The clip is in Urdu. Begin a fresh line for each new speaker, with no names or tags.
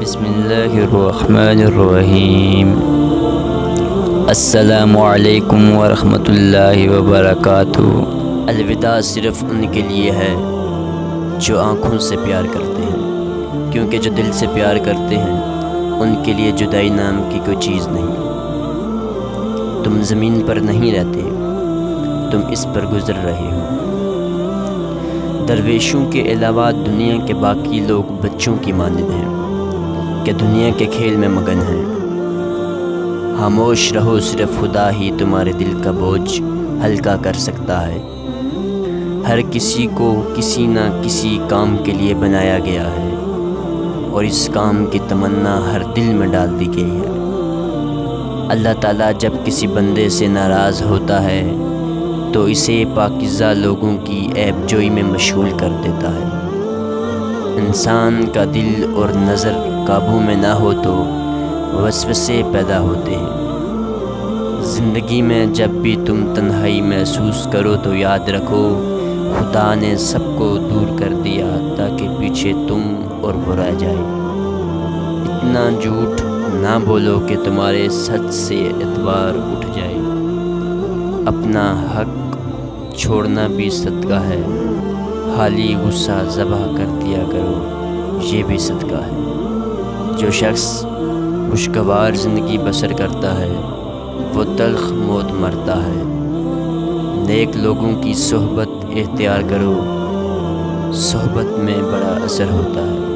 بسم اللہ الرحمن الرحیم۔ السلام علیکم ورحمۃ اللہ وبرکاتہ۔ الوداع صرف ان کے لیے ہے جو آنکھوں سے پیار کرتے ہیں، کیونکہ جو دل سے پیار کرتے ہیں ان کے لیے جدائی نام کی کوئی چیز نہیں۔ تم زمین پر نہیں رہتے، تم اس پر گزر رہے ہو۔ درویشوں کے علاوہ دنیا کے باقی لوگ بچوں کی مانند ہیں کہ دنیا کے کھیل میں مگن ہیں۔ خاموش رہو، صرف خدا ہی تمہارے دل کا بوجھ ہلکا کر سکتا ہے۔ ہر کسی کو کسی نہ کسی کام کے لیے بنایا گیا ہے، اور اس کام کی تمنا ہر دل میں ڈال دی گئی ہے۔ اللہ تعالیٰ جب کسی بندے سے ناراض ہوتا ہے تو اسے پاکیزہ لوگوں کی عیب جوئی میں مشغول کر دیتا ہے۔ انسان کا دل اور نظر قابو میں نہ ہو تو وسوسے پیدا ہوتے ہیں۔ زندگی میں جب بھی تم تنہائی محسوس کرو تو یاد رکھو، خدا نے سب کو دور کر دیا تاکہ پیچھے تم اور وہ رہ جائے۔ اتنا جھوٹ نہ بولو کہ تمہارے سچ سے اعتبار اٹھ جائے۔ اپنا حق چھوڑنا بھی صدقہ ہے، خالی غصہ ذبح کر دیا کرو، یہ بھی صدقہ ہے۔ جو شخص خوشگوار زندگی بسر کرتا ہے وہ تلخ موت مرتا ہے۔ نیک لوگوں کی صحبت اختیار کرو، صحبت میں بڑا اثر ہوتا ہے۔